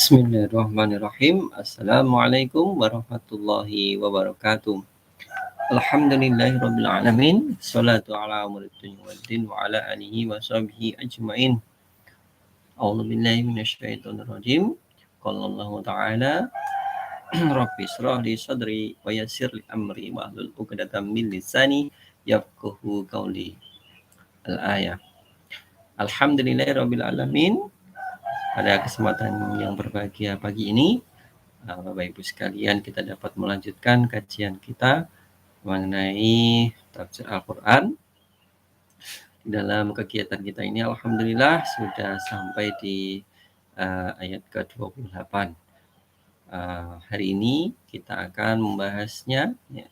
Bismillahirrahmanirrahim. Assalamualaikum warahmatullahi wabarakatuh. Alhamdulillahirabbil alamin. Shalatu ala muridin waddin wa ala alihi wa sahbihi ajmain. A'udzu billahi minasyaitonir rajim. Qala Allah Ta'ala Rabbi shrah li sadri wa yassir li amri wa hlul 'uqdatam min lisani yafqahu qawli. Al-ayah. Alhamdulillahirabbil alamin. Pada kesempatan yang berbahagia pagi ini, Bapak Ibu sekalian, kita dapat melanjutkan kajian kita mengenai tafsir Al-Quran. Dalam kegiatan kita ini, alhamdulillah sudah sampai di ayat ke-28. Hari ini kita akan membahasnya, ya,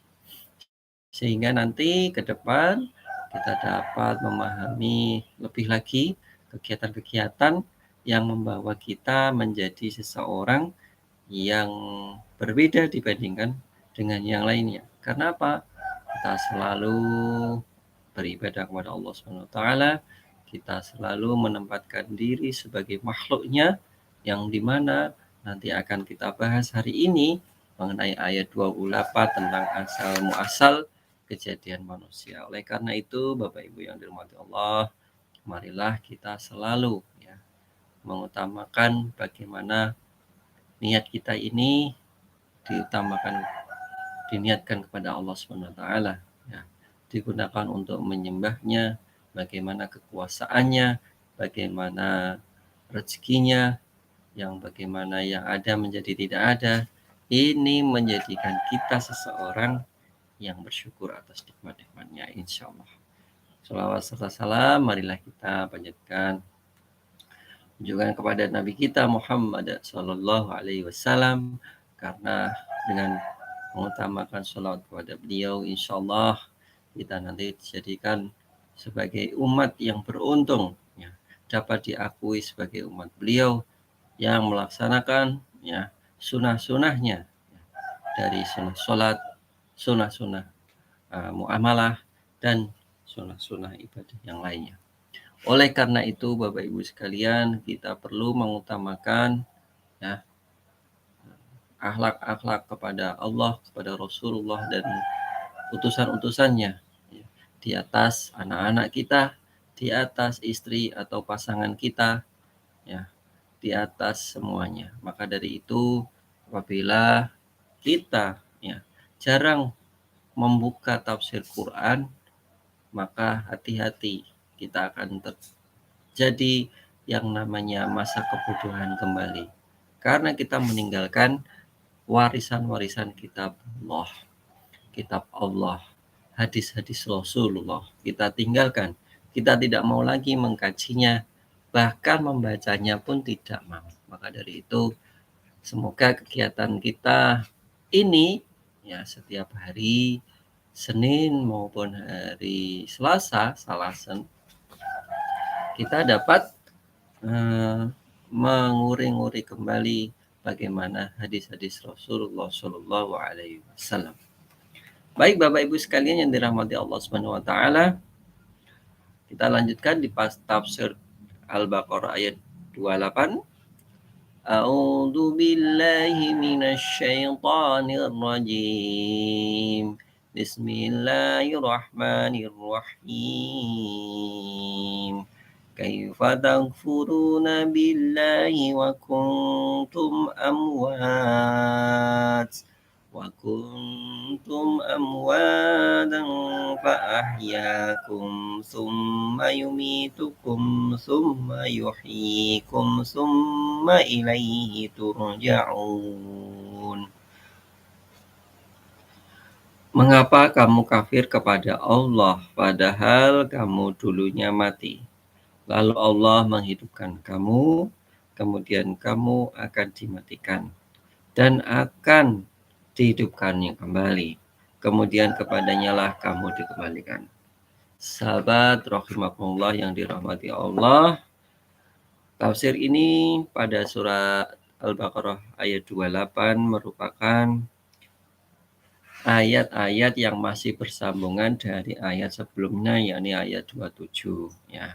sehingga nanti ke depan kita dapat memahami lebih lagi kegiatan-kegiatan yang membawa kita menjadi seseorang yang berbeda dibandingkan dengan yang lainnya. Karena apa? Kita selalu beribadah kepada Allah SWT. Kita selalu menempatkan diri sebagai makhluknya, yang dimana nanti akan kita bahas hari ini mengenai ayat 28 tentang asal muasal kejadian manusia. Oleh karena itu, Bapak Ibu yang dirahmati Allah, marilah kita selalu mengutamakan bagaimana niat kita ini diniatkan kepada Allah SWT, ya, digunakan untuk menyembahnya, bagaimana kekuasaannya, bagaimana rezekinya, bagaimana yang ada menjadi tidak ada. Ini menjadikan kita seseorang yang bersyukur atas nikmat-nikmatnya, insya Allah. Shalawat serta salam marilah kita panjatkan juga kepada Nabi kita Muhammad Sallallahu Alaihi Wasallam, karena dengan mengutamakan sholawat kepada beliau, insya Allah kita nanti dijadikan sebagai umat yang beruntung, ya, dapat diakui sebagai umat beliau yang melaksanakan, ya, sunnah-sunnahnya, ya, dari sunnah sholat, sunnah-sunnah muamalah, dan sunnah-sunnah ibadah yang lainnya. Oleh karena itu, Bapak Ibu sekalian, kita perlu mengutamakan, ya, akhlak-akhlak kepada Allah, kepada Rasulullah dan utusan-utusannya, ya, di atas anak-anak kita, di atas istri atau pasangan kita, ya, di atas semuanya. Maka dari itu, apabila kita, ya, jarang membuka tafsir Quran, maka hati-hati, kita akan terjadi yang namanya masa kebodohan kembali. Karena kita meninggalkan warisan-warisan kitab Allah, hadis-hadis Rasulullah. Kita tinggalkan. Kita tidak mau lagi mengkajinya, bahkan membacanya pun tidak mau. Maka dari itu, semoga kegiatan kita ini, ya, setiap hari Senin maupun hari Selasa, Salasen, kita dapat menguri-nguri kembali bagaimana hadis-hadis Rasulullah Shallallahu Alaihi Wasallam. Baik Bapak Ibu sekalian yang dirahmati Allah Subhanahu Wa Taala, kita lanjutkan di tafsir Al-Baqarah ayat 28. A'udzu billahi minasyaitonir rajim. Bismillahirrahmanirrahim. Kaifa takfuruna billahi wa kuntum amwatan fa ahyaakum thumma yumitukum thumma yuhyikum thumma ilaihi turja'un. Mengapa kamu kafir kepada Allah padahal kamu dulunya mati? Lalu Allah menghidupkan kamu, kemudian kamu akan dimatikan dan akan dihidupkannya kembali. Kemudian kepadanya lah kamu dikembalikan. Sahabat rahimakumullah yang dirahmati Allah, tafsir ini pada surat Al-Baqarah ayat 28 merupakan ayat-ayat yang masih bersambungan dari ayat sebelumnya, yakni ayat 27, ya.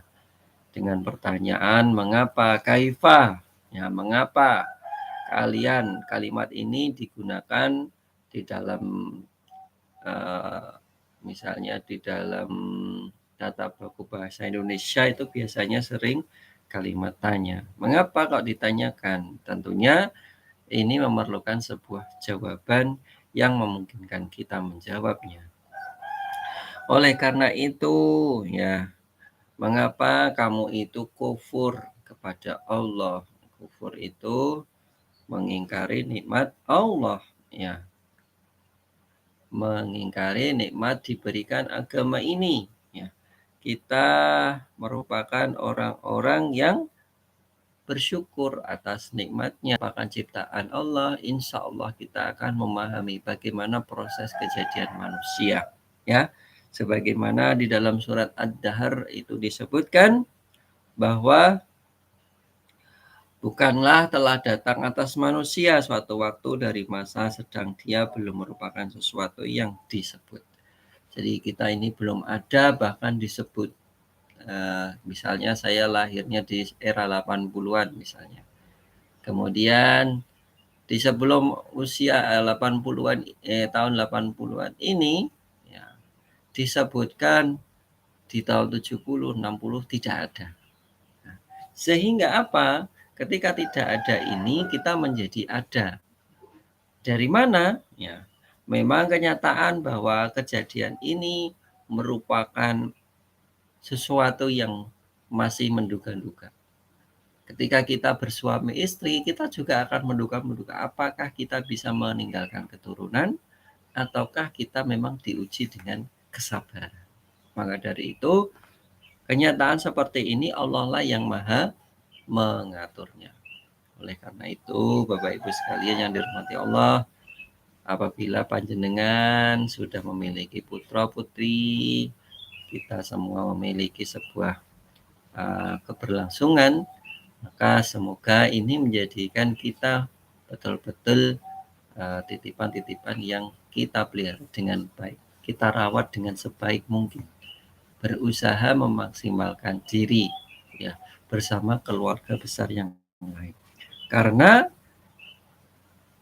Dengan pertanyaan mengapa, kaifa, ya, mengapa kalimat ini digunakan di dalam misalnya di dalam tata baku bahasa Indonesia itu biasanya sering kalimat tanya. Mengapa kok ditanyakan? Tentunya ini memerlukan sebuah jawaban yang memungkinkan kita menjawabnya. Oleh karena itu, ya, mengapa kamu itu kufur kepada Allah? Kufur itu mengingkari nikmat Allah, ya. Mengingkari nikmat diberikan agama ini, ya. Kita merupakan orang-orang yang bersyukur atas nikmatnya, merupakan ciptaan Allah. Insya Allah kita akan memahami bagaimana proses kejadian manusia, ya. Sebagaimana di dalam surat Ad-Dahr itu disebutkan bahwa bukanlah telah datang atas manusia suatu waktu dari masa sedang dia belum merupakan sesuatu yang disebut. Jadi kita ini belum ada, bahkan disebut. Misalnya saya lahirnya di era 80-an misalnya. Kemudian di sebelum usia 80-an tahun 80-an ini, ya, disebutkan di tahun 70, 60 tidak ada. Nah, sehingga apa? Ketika tidak ada ini, kita menjadi ada. Dari mana? Ya, memang kenyataan bahwa kejadian ini merupakan sesuatu yang masih menduga-duga. Ketika kita bersuami istri, kita juga akan menduga-duga apakah kita bisa meninggalkan keturunan ataukah kita memang diuji dengan kesabaran. Maka dari itu, kenyataan seperti ini Allah lah yang maha mengaturnya. Oleh karena itu, Bapak Ibu sekalian yang dirahmati Allah, apabila panjenengan sudah memiliki putra putri, kita semua memiliki sebuah keberlangsungan, maka semoga ini menjadikan kita betul-betul titipan-titipan yang kita pelihara dengan baik, kita rawat dengan sebaik mungkin, berusaha memaksimalkan diri, ya, bersama keluarga besar yang lain. Karena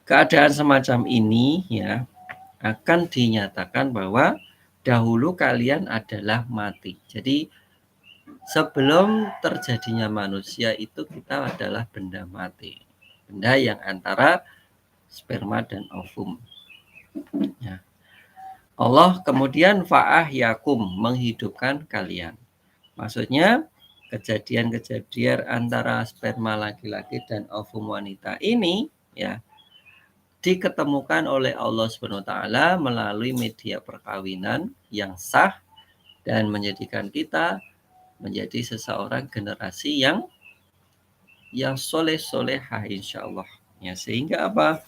keadaan semacam ini, ya, akan dinyatakan bahwa dahulu kalian adalah mati. Jadi sebelum terjadinya manusia itu kita adalah benda mati. Benda yang antara sperma dan ovum. Ya. Allah kemudian fa'ahyakum, menghidupkan kalian. Maksudnya kejadian-kejadian antara sperma laki-laki dan ovum wanita ini, ya, diketemukan oleh Allah SWT melalui media perkawinan yang sah dan menjadikan kita menjadi seseorang generasi yang soleh-solehah insyaallah. Ya, sehingga apa?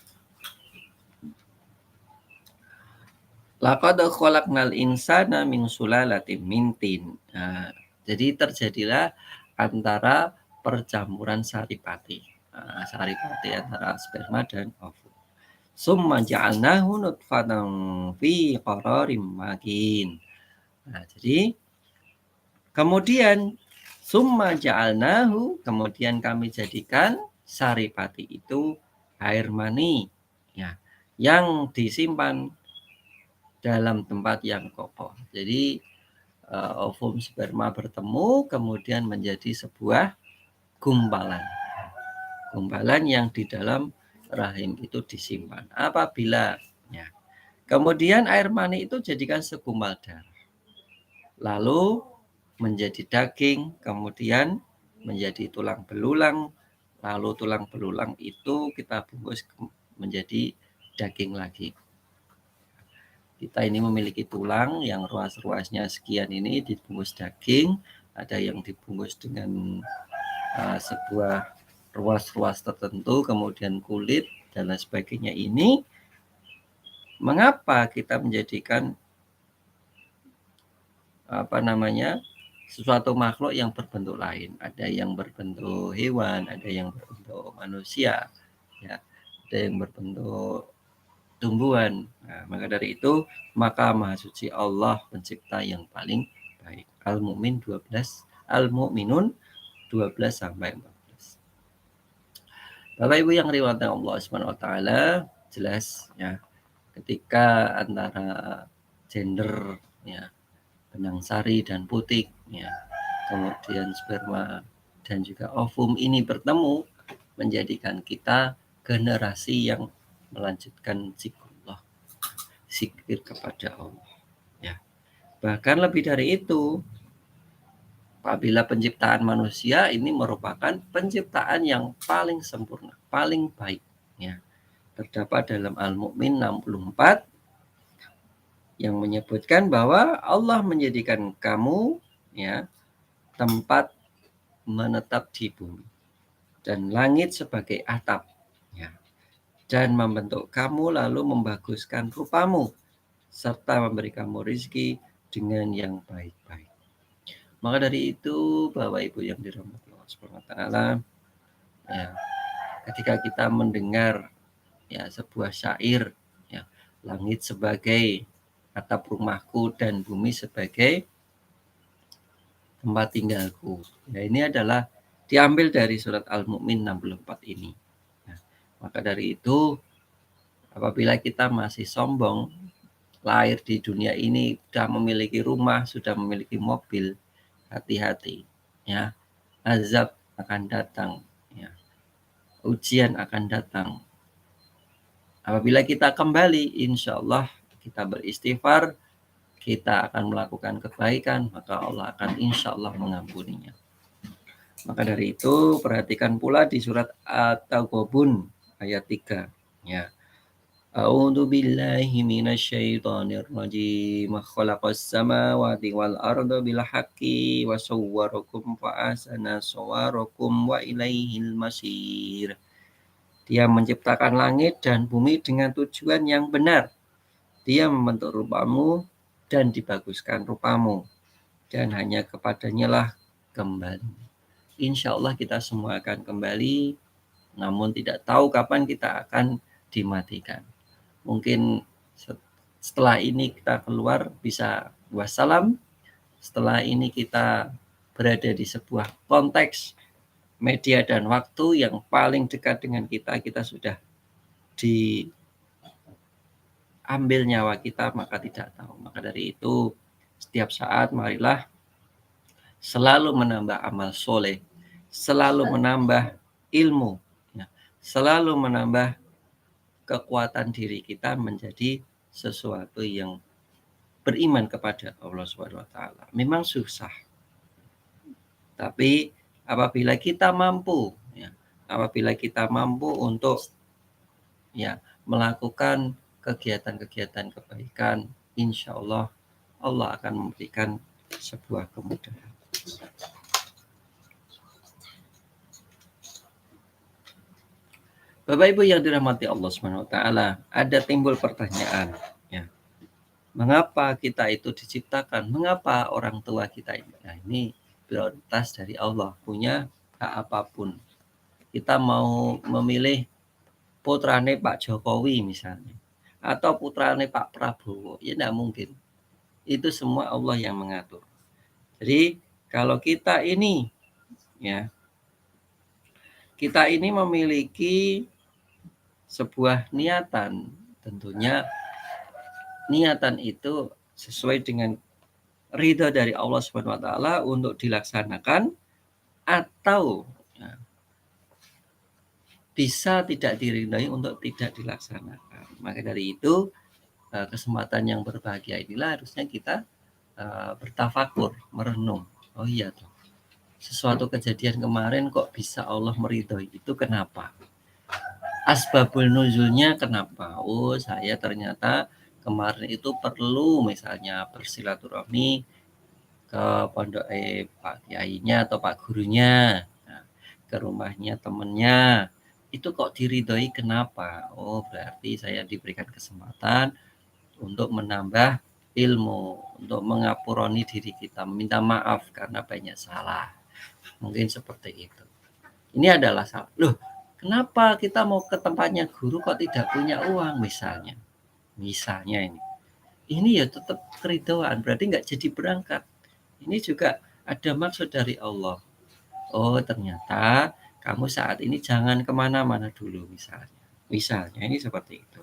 Laqad khalaqnal insana min sulalatin min tin. Nah, jadi terjadilah antara percampuran saripati. Saripati antara sperma dan ovum. Summa ja'alnahu nutfatan fi qararim makin. Nah, jadi kemudian summa ja'alnahu, kemudian kami jadikan saripati itu air mani, ya, yang disimpan dalam tempat yang kokoh. Jadi ovum sperma bertemu kemudian menjadi sebuah gumpalan. Gumpalan yang di dalam rahim itu disimpan. Apabila, ya, kemudian air mani itu jadikan segumpal darah. Lalu menjadi daging, kemudian menjadi tulang belulang, lalu tulang belulang itu kita bungkus menjadi daging lagi. Kita ini memiliki tulang yang ruas-ruasnya sekian ini dibungkus daging, ada yang dibungkus dengan sebuah ruas-ruas tertentu, kemudian kulit dan lain sebagainya. Ini mengapa kita menjadikan sesuatu makhluk yang berbentuk lain? Ada yang berbentuk hewan, ada yang berbentuk manusia, ya, ada yang berbentuk tumbuhan. Nah, maka dari itu, maka Maha Suci Allah pencipta yang paling baik. Al-Mu'min 12, Al-Mu'minun 12 sampai 14. Bapak Ibu yang dirahmati Allah Subhanahu wa taala, jelas ya ketika antara gender ya benang sari dan putik ya, kemudian sperma dan juga ovum ini bertemu menjadikan kita generasi yang melanjutkan zikrullah, zikir kepada Allah ya. Bahkan lebih dari itu, apabila penciptaan manusia ini merupakan penciptaan yang paling sempurna, paling baik ya. Terdapat dalam Al-Mu'min 64 yang menyebutkan bahwa Allah menjadikan kamu ya tempat menetap di bumi dan langit sebagai atap ya, dan membentuk kamu lalu membaguskan rupamu serta memberi kamu rizki dengan yang baik-baik. Maka dari itu Bapak Ibu yang dirahmati Allah Subhanahu wa taala ya, ketika kita mendengar ya sebuah syair ya, langit sebagai atap rumahku dan bumi sebagai tempat tinggalku. Ya, ini adalah diambil dari surat Al-Mu'min 64 ini. Nah, maka dari itu, apabila kita masih sombong, lahir di dunia ini, sudah memiliki rumah, sudah memiliki mobil, hati-hati. Ya, azab akan datang. Ya, ujian akan datang. Apabila kita kembali, insya Allah kita beristighfar, kita akan melakukan kebaikan, maka Allah akan insya Allah mengampuninya. Maka dari itu perhatikan pula di surat At-Taghabun ayat 3 ya. A'udzu billahi minasyaitonir rajim. Khalaqas samawati wal arda bil haqqi wa sawwarakum fa ahsana sawarakum wa ilaihil masir. Dia menciptakan langit dan bumi dengan tujuan yang benar. Dia membentuk rupamu dan dibaguskan rupamu, dan hanya kepadanya lah kembali. Insya Allah kita semua akan kembali, namun tidak tahu kapan kita akan dimatikan. Mungkin setelah ini kita keluar bisa wassalam, setelah ini kita berada di sebuah konteks media dan waktu yang paling dekat dengan kita, kita sudah diambil nyawa kita, maka tidak tahu. Maka dari itu setiap saat marilah selalu menambah amal soleh, selalu menambah ilmu, ya, selalu menambah kekuatan diri kita menjadi sesuatu yang beriman kepada Allah Subhanahu wa taala. Memang susah. Tapi apabila kita mampu ya, apabila kita mampu untuk ya melakukan kegiatan-kegiatan kebaikan, insya Allah Allah akan memberikan sebuah kemudahan. Bapak Ibu yang dirahmati Allah Subhanahu wa taala, ada timbul pertanyaan ya. Mengapa kita itu diciptakan? Mengapa orang tua kita ini? Nah, ini prioritas dari Allah, punya hak apapun. Kita mau memilih putrane Pak Jokowi misalnya atau putrane Pak Prabowo, ya tidak mungkin. Itu semua Allah yang mengatur. Jadi kalau kita ini ya, kita ini memiliki sebuah niatan, tentunya niatan itu sesuai dengan ridha dari Allah Subhanahu wa taala untuk dilaksanakan atau ya, bisa tidak diridhai untuk tidak dilaksanakan. Maka dari itu kesempatan yang berbahagia inilah harusnya kita bertafakur, merenung. Oh iya tuh, sesuatu kejadian kemarin kok bisa Allah meridhoi, itu kenapa? Asbabul nuzulnya kenapa? Oh, saya ternyata kemarin itu perlu misalnya bersilaturahmi ke pondok Pak Kiainya atau Pak gurunya, nah, ke rumahnya temennya. Itu kok diridhoi kenapa? Oh, berarti saya diberikan kesempatan untuk menambah ilmu, untuk mengapuroni diri kita, meminta maaf karena banyak salah. Mungkin seperti itu. Ini adalah salah. Loh, kenapa kita mau ke tempatnya guru kok tidak punya uang misalnya? Misalnya ini. Ini ya tetap keridhaan, berarti nggak jadi berangkat. Ini juga ada maksud dari Allah. Oh, ternyata kamu saat ini jangan kemana-mana dulu misalnya. Misalnya ini seperti itu.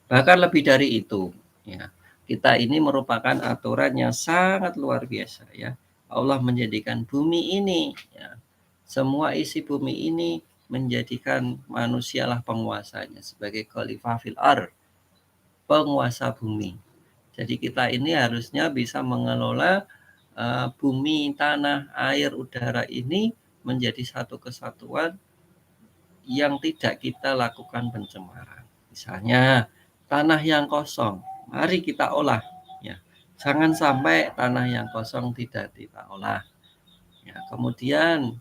Bahkan lebih dari itu, ya. Kita ini merupakan aturan yang sangat luar biasa ya. Allah menjadikan bumi ini ya, semua isi bumi ini menjadikan manusialah penguasanya sebagai khalifah fil ardh, penguasa bumi. Jadi kita ini harusnya bisa mengelola bumi, tanah, air, udara ini menjadi satu kesatuan yang tidak kita lakukan pencemaran. Misalnya tanah yang kosong, mari kita olah. Ya, jangan sampai tanah yang kosong tidak kita olah. Ya, kemudian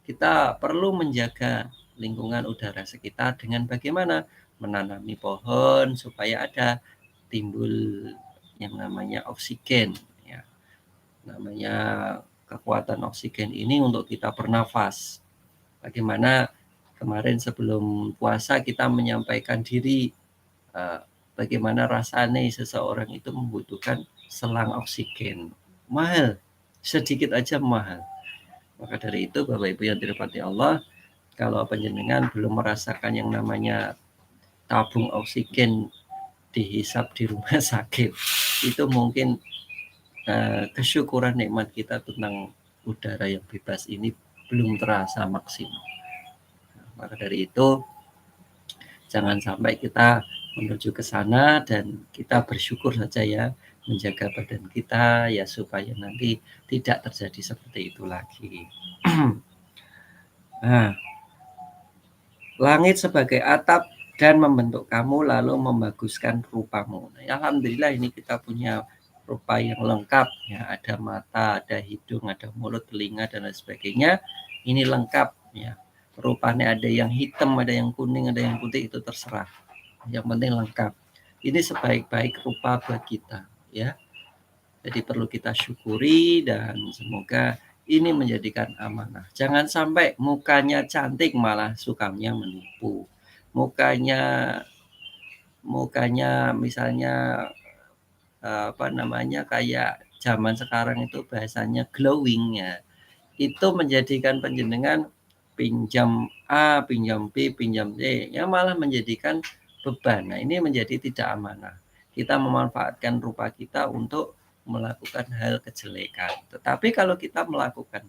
kita perlu menjaga lingkungan udara sekitar dengan bagaimana menanami pohon supaya ada timbul yang namanya oksigen. Ya, namanya kekuatan oksigen ini untuk kita bernafas. Bagaimana kemarin sebelum puasa kita menyampaikan diri bagaimana rasanya seseorang itu membutuhkan selang oksigen. Mahal, sedikit aja mahal. Maka dari itu Bapak Ibu yang dirahmati Allah, kalau panjenengan belum merasakan yang namanya tabung oksigen dihisap di rumah sakit, itu mungkin kesyukuran nikmat kita tentang udara yang bebas ini belum terasa maksimal. Maka dari itu jangan sampai kita menuju ke sana dan kita bersyukur saja ya menjaga badan kita ya supaya nanti tidak terjadi seperti itu lagi. Nah, langit sebagai atap dan membentuk kamu lalu membaguskan rupamu. Nah, alhamdulillah ini kita punya rupa yang lengkap ya, ada mata, ada hidung, ada mulut, telinga dan lain sebagainya. Ini lengkap ya. Rupanya ada yang hitam, ada yang kuning, ada yang putih, itu terserah. Yang penting lengkap. Ini sebaik-baik rupa buat kita ya. Jadi perlu kita syukuri dan semoga ini menjadikan amanah. Jangan sampai mukanya cantik malah sukanya menipu. Mukanya misalnya kayak zaman sekarang itu bahasanya glowing ya. Itu menjadikan panjenengan pinjam A, pinjam B, pinjam C, yang malah menjadikan beban. Nah, ini menjadi tidak amanah. Kita memanfaatkan rupa kita untuk melakukan hal kejelekan. Tetapi kalau kita melakukan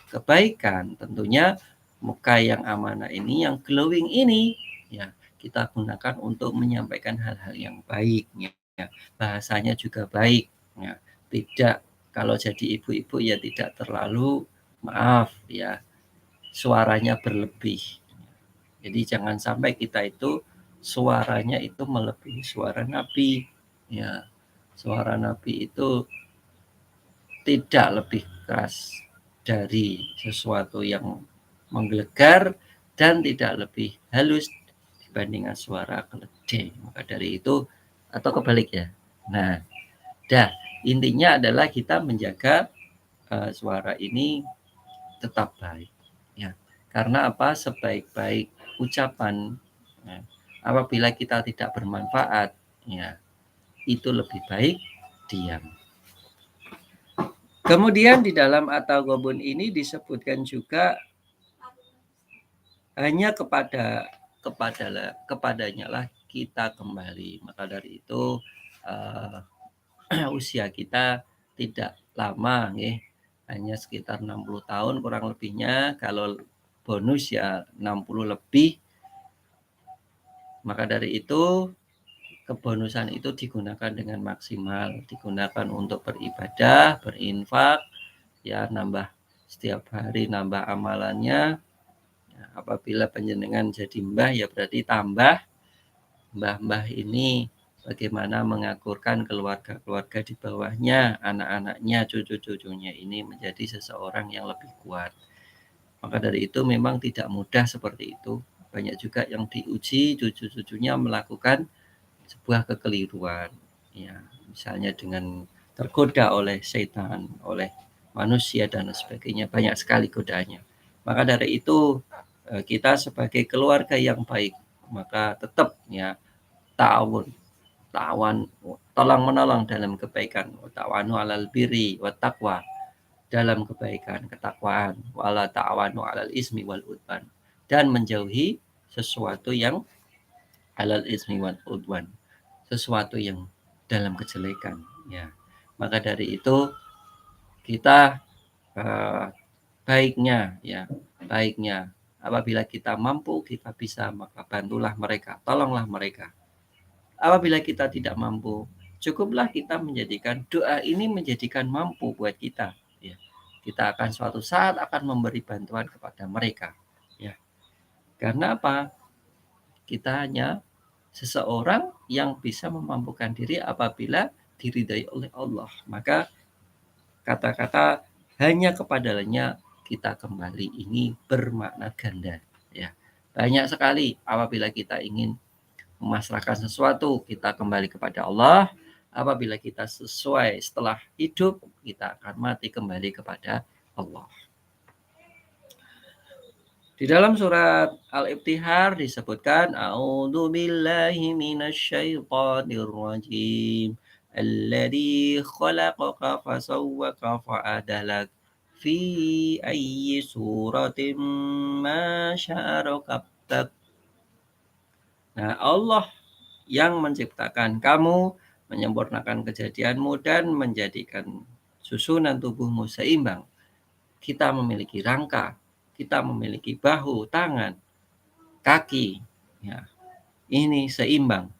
kebaikan, tentunya muka yang amanah ini, yang glowing ini, ya kita gunakan untuk menyampaikan hal-hal yang baik. Ya. Bahasanya juga baik. Ya. Tidak kalau jadi ibu-ibu ya tidak terlalu maaf ya suaranya berlebih. Jadi jangan sampai kita itu suaranya itu melebihi suara Nabi. Ya, suara Nabi itu tidak lebih keras dari sesuatu yang menggelegar dan tidak lebih halus dibandingkan suara keledai. Maka dari itu atau kebalik ya. Nah, intinya adalah kita menjaga suara ini tetap baik. Ya, karena apa? Sebaik-baik ucapan, ya, apabila kita tidak bermanfaat, ya itu lebih baik diam. Kemudian di dalam at-taghabun ini disebutkan juga hanya kepadanya lah kita kembali. Maka dari itu usia kita tidak lama ya. Hanya sekitar 60 tahun kurang lebihnya, kalau bonus ya 60 lebih. Maka dari itu kebonusan itu digunakan dengan maksimal, digunakan untuk beribadah, berinfak, ya nambah setiap hari nambah amalannya. Ya, apabila panjenengan jadi mbah ya berarti tambah. Mbah-mbah ini bagaimana mengakurkan keluarga-keluarga di bawahnya, anak-anaknya, cucu-cucunya ini menjadi seseorang yang lebih kuat. Maka dari itu memang tidak mudah seperti itu. Banyak juga yang diuji cucu-cucunya melakukan sebuah kekeliruan. Ya, misalnya dengan tergoda oleh setan, oleh manusia dan sebagainya, banyak sekali godaannya. Maka dari itu kita sebagai keluarga yang baik, maka tetap ya ta'awun, tolong menolong dalam kebaikan, ta'awanu alal birri wa taqwa. dalam kebaikan, ketakwaan, wala ta'awanu 'alal ismi wal udwan, dan menjauhi sesuatu yang alal ismi wal udwan, sesuatu yang dalam kejelekan, ya. Maka dari itu kita baiknya, ya, baiknya apabila kita mampu, kita bisa, maka bantulah mereka, tolonglah mereka. Apabila kita tidak mampu, cukuplah kita menjadikan doa ini menjadikan mampu buat kita, ya. Kita akan suatu saat akan memberi bantuan kepada mereka, ya. Karena apa? Kita hanya seseorang yang bisa memampukan diri apabila diridai oleh Allah. Maka kata-kata hanya kepadanya kita kembali ini bermakna ganda, ya. Banyak sekali apabila kita ingin memasrahkan sesuatu, kita kembali kepada Allah. Apabila kita sesuai setelah hidup, kita akan mati kembali kepada Allah. Di dalam surat Al-Ibtihar disebutkan A'udzu billahi minasyaitonir rajim. Alladzi khalaqaka fasawwaka fa'adalak fi ayyi suratin ma syaa rakabtak. Nah, Allah yang menciptakan kamu, menyempurnakan kejadianmu dan menjadikan susunan tubuhmu seimbang. Kita memiliki rangka, kita memiliki bahu, tangan, kaki, ya. Ini seimbang.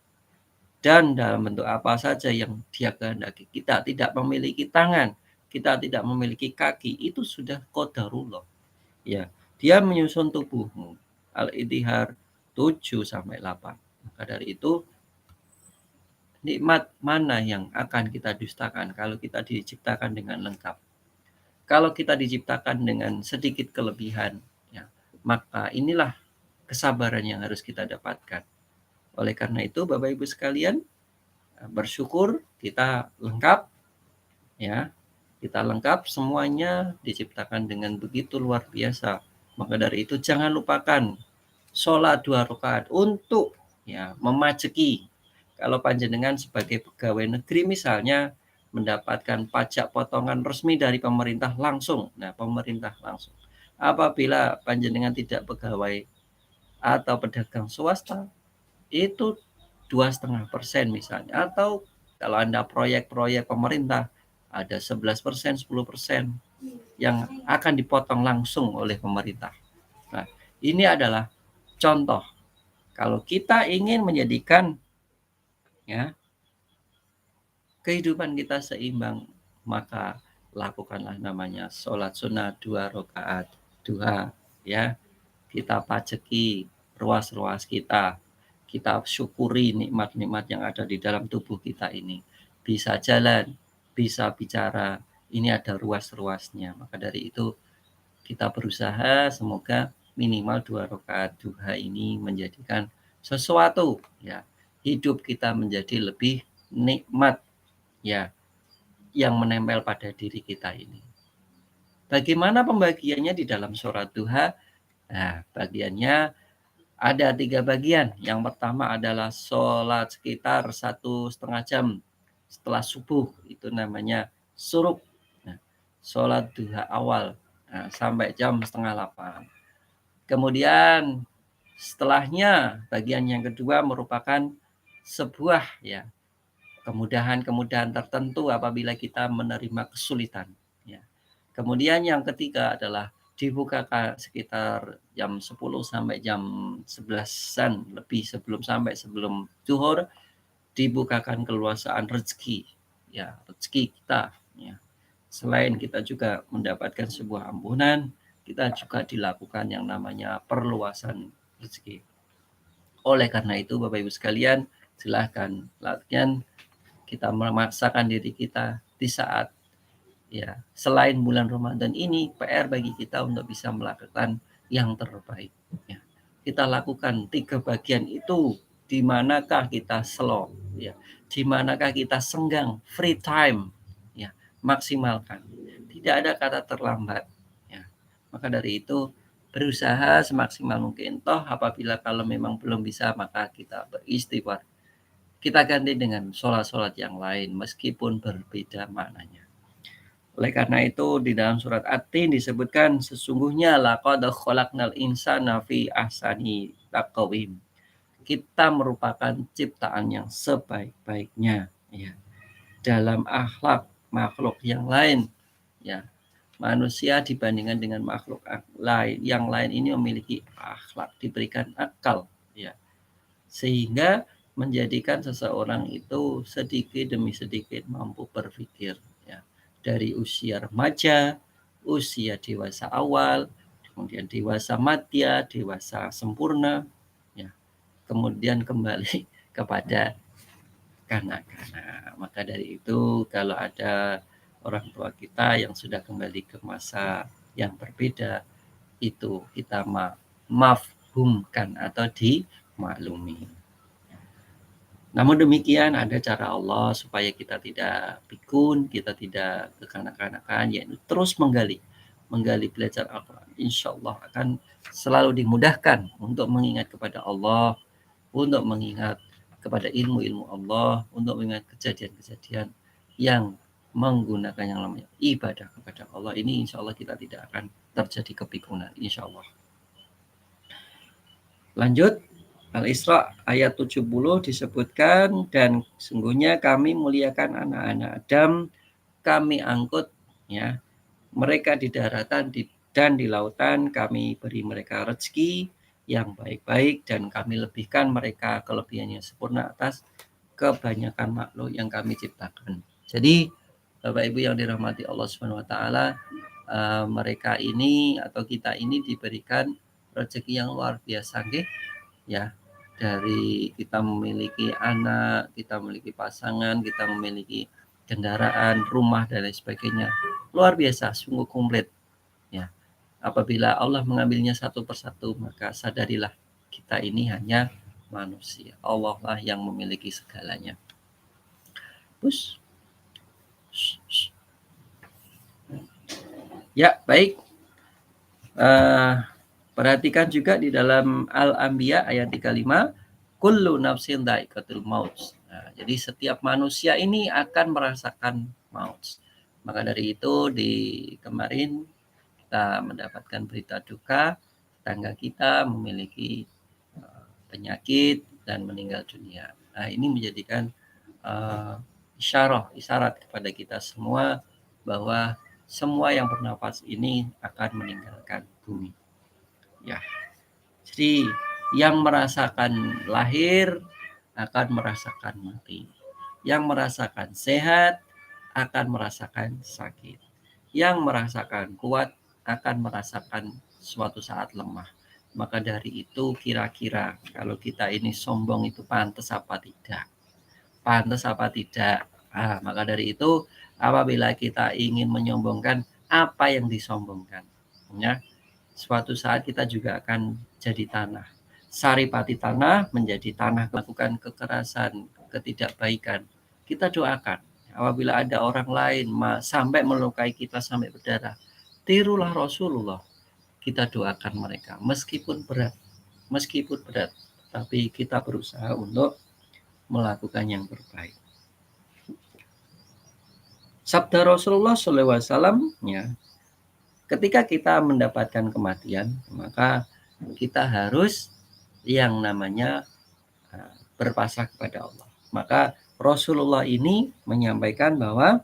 Dan dalam bentuk apa saja yang Dia kehendaki. Kita tidak memiliki tangan, kita tidak memiliki kaki, itu sudah qadarullah. Ya, Dia menyusun tubuhmu. Al-Ittihar 7 sampai 8. Maka dari itu nikmat mana yang akan kita dustakan kalau kita diciptakan dengan lengkap? Kalau kita diciptakan dengan sedikit kelebihan, ya, maka inilah kesabaran yang harus kita dapatkan. Oleh karena itu, Bapak Ibu sekalian, bersyukur kita lengkap, ya, kita lengkap, semuanya diciptakan dengan begitu luar biasa. Maka dari itu jangan lupakan sholat 2 rakaat untuk, ya, memajeki. Kalau panjenengan sebagai pegawai negeri misalnya mendapatkan pajak potongan resmi dari pemerintah langsung. Nah, pemerintah langsung. Apabila panjenengan tidak pegawai atau pedagang swasta, itu 2,5% misalnya. Atau kalau Anda proyek-proyek pemerintah, ada 11%, 10% yang akan dipotong langsung oleh pemerintah. Nah, ini adalah contoh. Kalau kita ingin menjadikan, ya, kehidupan kita seimbang, maka lakukanlah namanya sholat sunnah 2 rakaat duha, ya. Kita pajeki ruas-ruas kita, kita syukuri nikmat-nikmat yang ada di dalam tubuh kita ini. Bisa jalan, bisa bicara, ini ada ruas-ruasnya. Maka dari itu kita berusaha semoga minimal 2 rakaat duha ini menjadikan sesuatu, ya, hidup kita menjadi lebih nikmat, ya, yang menempel pada diri kita ini. Bagaimana pembagiannya di dalam surat duha? Nah, bagiannya ada 3 bagian. Yang pertama adalah sholat sekitar 1,5 jam setelah subuh, itu namanya syuruk. Nah, sholat duha awal, nah, sampai jam 7:30. Kemudian setelahnya bagian yang kedua merupakan sebuah, ya, kemudahan-kemudahan tertentu apabila kita menerima kesulitan, ya. Kemudian yang ketiga adalah dibuka sekitar jam 10 sampai jam 11-an lebih sebelum zuhur, dibukakan keluasaan rezeki, ya, rezeki kita, ya. Selain kita juga mendapatkan sebuah ampunan, kita juga dilakukan yang namanya perluasan rezeki. Oleh karena itu, Bapak Ibu sekalian, silahkan latihan kita memaksakan diri kita di saat, ya, selain bulan Ramadan ini, PR bagi kita untuk bisa melakukan yang terbaik, ya. Kita lakukan 3 bagian itu, di manakah kita slow, ya, di manakah kita senggang, free time, ya, maksimalkan. Tidak ada kata terlambat, ya. Maka dari itu berusaha semaksimal mungkin. Toh apabila kalau memang belum bisa, maka kita beristighfar. Kita ganti dengan sholat-sholat yang lain meskipun berbeda maknanya. Oleh karena itu di dalam surat At-Tin disebutkan sesungguhnya laqad khalaqnal insana fi ahsani taqwim. Kita merupakan ciptaan yang sebaik-baiknya ya. Dalam akhlak makhluk yang lain ya. Manusia dibandingkan dengan makhluk lain yang lain ini memiliki akhlak, diberikan akal ya. Sehingga menjadikan seseorang itu sedikit demi sedikit mampu berpikir ya. Dari usia remaja, usia dewasa awal, kemudian dewasa madya, dewasa sempurna ya. Kemudian kembali kepada kanak-kanak. Maka dari itu kalau ada orang tua kita yang sudah kembali ke masa yang berbeda, itu kita mafhumkan atau dimaklumi. Namun demikian ada cara Allah supaya kita tidak pikun, kita tidak kekanak-kanakan, yaitu terus menggali belajar Al-Quran. Insya Allah akan selalu dimudahkan untuk mengingat kepada Allah, untuk mengingat kepada ilmu-ilmu Allah, untuk mengingat kejadian-kejadian yang menggunakan yang namanya ibadah kepada Allah. Ini insya Allah kita tidak akan terjadi kepikunan, insya Allah. Lanjut, Al-Isra ayat 70 disebutkan, dan sungguhnya kami muliakan anak-anak Adam, kami angkut ya mereka di daratan dan di lautan, kami beri mereka rezeki yang baik-baik dan kami lebihkan mereka kelebihan yang sempurna atas kebanyakan makhluk yang kami ciptakan. Jadi Bapak Ibu yang dirahmati Allah Subhanahu wa taala, mereka ini atau kita ini diberikan rezeki yang luar biasa nggih ya. Dari kita memiliki anak, kita memiliki pasangan, kita memiliki kendaraan, rumah dan lain sebagainya. Luar biasa, sungguh komplit ya. Apabila Allah mengambilnya satu persatu, maka sadarilah kita ini hanya manusia. Allah lah yang memiliki segalanya. Push. Ya, baik. Perhatikan juga di dalam Al-Anbiya ayat 35, kullu nafsin dha'iqatul maut. Nah, jadi setiap manusia ini akan merasakan maut. Maka dari itu di kemarin kita mendapatkan berita duka, tetangga kita memiliki penyakit dan meninggal dunia. Nah, ini menjadikan isyarat kepada kita semua bahwa semua yang bernafas ini akan meninggalkan bumi. Ya. Jadi yang merasakan lahir akan merasakan mati. Yang merasakan sehat akan merasakan sakit. Yang merasakan kuat akan merasakan suatu saat lemah. Maka dari itu kira-kira kalau kita ini sombong itu pantas apa tidak? Pantas apa tidak? Maka dari itu apabila kita ingin menyombongkan, apa yang disombongkan? Ya, suatu saat kita juga akan jadi tanah. Saripati tanah menjadi tanah, melakukan kekerasan, ketidakbaikan. Kita doakan. Apabila ada orang lain sampai melukai kita sampai berdarah, tirulah Rasulullah. Kita doakan mereka, meskipun berat, tapi kita berusaha untuk melakukan yang terbaik. Sabda Rasulullah SAW ya, ketika kita mendapatkan kematian, maka kita harus yang namanya berpasrah kepada Allah. Maka Rasulullah ini menyampaikan bahwa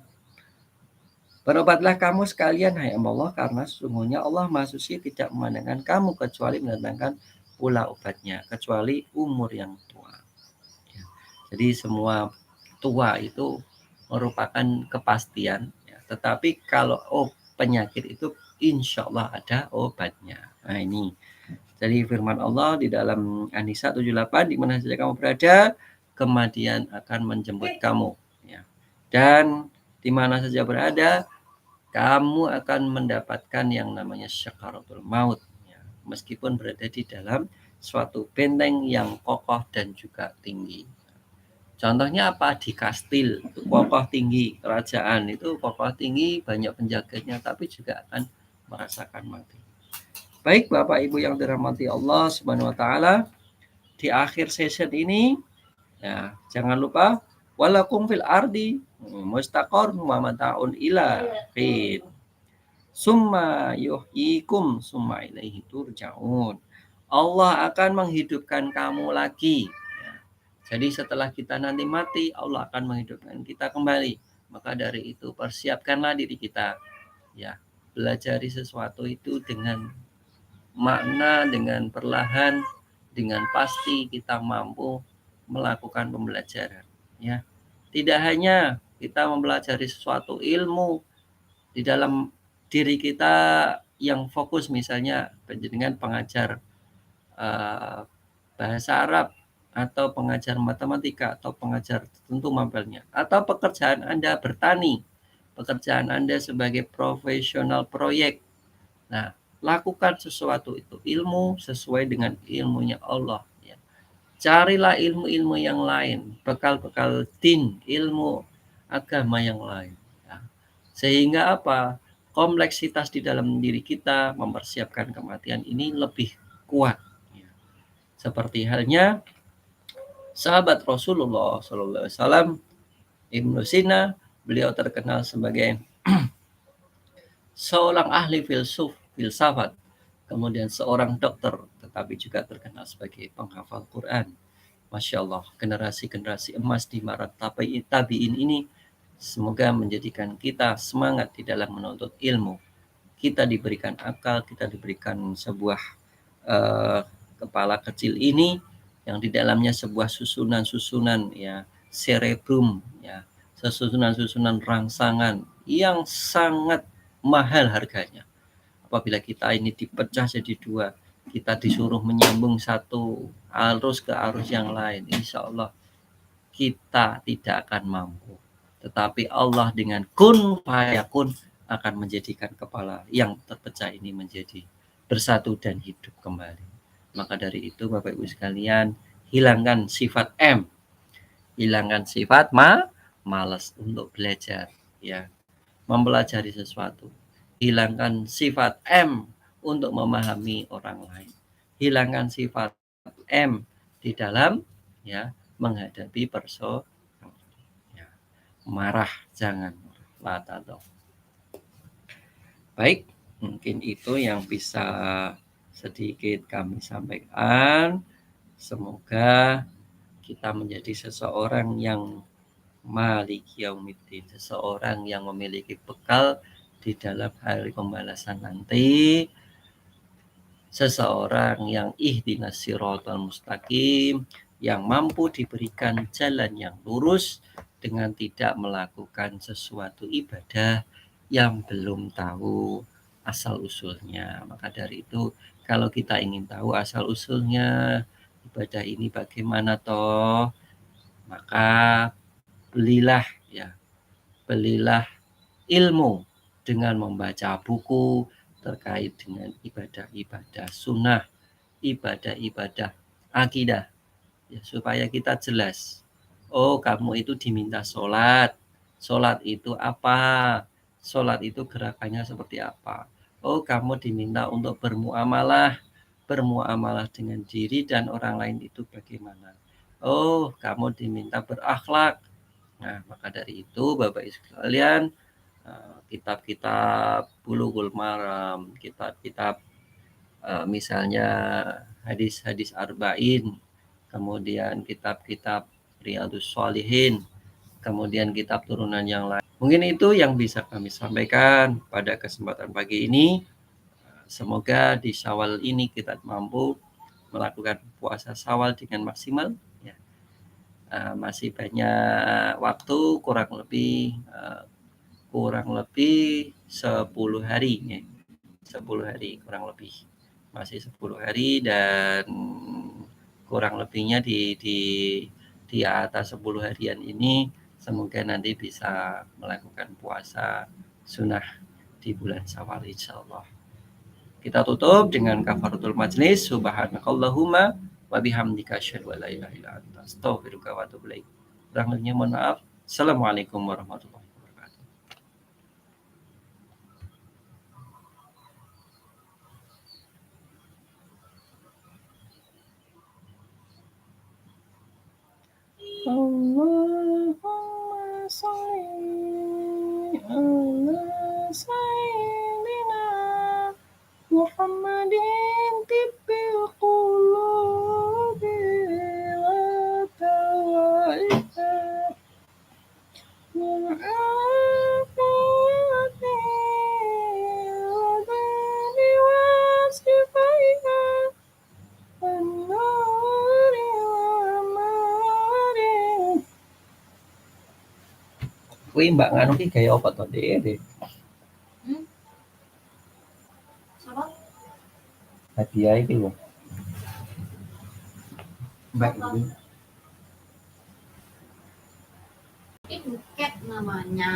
berobatlah kamu sekalian hai Allah, karena sesungguhnya Allah Maha Suci tidak memandangkan kamu kecuali mendatangkan pula obatnya, kecuali umur yang tua. Ya. Jadi semua tua itu merupakan kepastian, ya. Tetapi kalau penyakit itu insya Allah ada obatnya. Nah ini, jadi firman Allah di dalam An-Nisa 78, di mana saja kamu berada, kematian akan menjemput kamu. Ya. Dan di mana saja berada, kamu akan mendapatkan yang namanya syakaratul maut. Ya. Meskipun berada di dalam suatu benteng yang kokoh dan juga tinggi. Contohnya apa? Di kastil, itu kokoh tinggi, kerajaan itu kokoh tinggi, banyak penjaganya, tapi juga akan merasakan mati. Baik Bapak Ibu yang dirahmati Allah Subhanahu wa taala, di akhir session ini ya, jangan lupa Walakum fil ardi mustaqarrun wa mata'un ila hin. Summa yuhyikum summa ilaihi turja'un. Allah akan menghidupkan kamu lagi. Jadi setelah kita nanti mati, Allah akan menghidupkan kita kembali. Maka dari itu persiapkanlah diri kita. Ya, belajari sesuatu itu dengan makna, dengan perlahan, dengan pasti kita mampu melakukan pembelajaran. Ya, tidak hanya kita mempelajari sesuatu ilmu di dalam diri kita yang fokus, misalnya dengan pengajar bahasa Arab atau pengajar matematika atau pengajar tertentu mapelnya, atau pekerjaan Anda bertani, pekerjaan Anda sebagai profesional proyek. Nah, lakukan sesuatu itu ilmu sesuai dengan ilmunya Allah. Ya. Carilah ilmu-ilmu yang lain, bekal-bekal din, ilmu agama yang lain. Ya. Sehingga apa? Kompleksitas di dalam diri kita mempersiapkan kematian ini lebih kuat. Ya. Seperti halnya sahabat Rasulullah SAW, Ibnu Sina, beliau terkenal sebagai seorang ahli filsafat, kemudian seorang dokter, tetapi juga terkenal sebagai penghafal Quran. Masya Allah, generasi-generasi emas di mara tabi'in ini semoga menjadikan kita semangat di dalam menuntut ilmu. Kita diberikan akal, kita diberikan sebuah kepala kecil ini yang di dalamnya sebuah susunan-susunan ya cerebrum, ya susunan-susunan rangsangan yang sangat mahal harganya. Apabila kita ini dipecah jadi dua, kita disuruh menyambung satu arus ke arus yang lain, insya Allah kita tidak akan mampu. Tetapi Allah dengan kun fayakun akan menjadikan kepala yang terpecah ini menjadi bersatu dan hidup kembali. Maka dari itu Bapak Ibu sekalian, hilangkan sifat M, hilangkan sifat malas untuk belajar, ya, mempelajari sesuatu. Hilangkan sifat M untuk memahami orang lain. Hilangkan sifat M di dalam ya menghadapi persoalan. Ya, marah jangan latado. Baik, mungkin itu yang bisa sedikit kami sampaikan. Semoga kita menjadi seseorang yang maliki yaumiddin, seseorang yang memiliki bekal di dalam hari pembalasan nanti, seseorang yang ihdinas siratal mustaqim, yang mampu diberikan jalan yang lurus dengan tidak melakukan sesuatu ibadah yang belum tahu asal usulnya. Maka dari itu, kalau kita ingin tahu asal usulnya ibadah ini bagaimana toh, maka belilah ilmu dengan membaca buku terkait dengan ibadah-ibadah sunnah, ibadah-ibadah akidah, ya, supaya kita jelas. Oh, kamu itu diminta sholat. Sholat itu apa? Sholat itu gerakannya seperti apa? Oh, kamu diminta untuk bermuamalah. Bermuamalah dengan diri dan orang lain itu bagaimana? Oh, kamu diminta berakhlak. Nah, maka dari itu Bapak Ibu sekalian, kitab-kitab Bulughul Maram, kitab-kitab misalnya hadis-hadis arba'in, kemudian kitab-kitab Riyadhus Shalihin, kemudian kitab turunan yang lain. Mungkin itu yang bisa kami sampaikan pada kesempatan pagi ini. Semoga di Syawal ini kita mampu melakukan puasa Syawal dengan maksimal. Ya. Masih banyak waktu, kurang lebih 10 hari, ya. 10 hari kurang lebih. Masih 10 hari dan kurang lebihnya di atas 10 harian ini semoga nanti bisa melakukan puasa sunnah di bulan Syawal insyaallah. Kita tutup dengan kafaratul majlis. Subhanakallahumma wa bihamdika asyhadu an la ilaha illa anta astaghfiruka wa atubu ilaik. Kurang lebihnya mohon maaf. Assalamualaikum warahmatullahi wabarakatuh. Allah محمد طب القلوب وتوائها من آفات الودان وصفيها النار والمار. Kuwi Mbak Nganu ki gaya apa to, Dek? Siapa? Hadiah iki lho. Mbak ini. Itu cat namanya.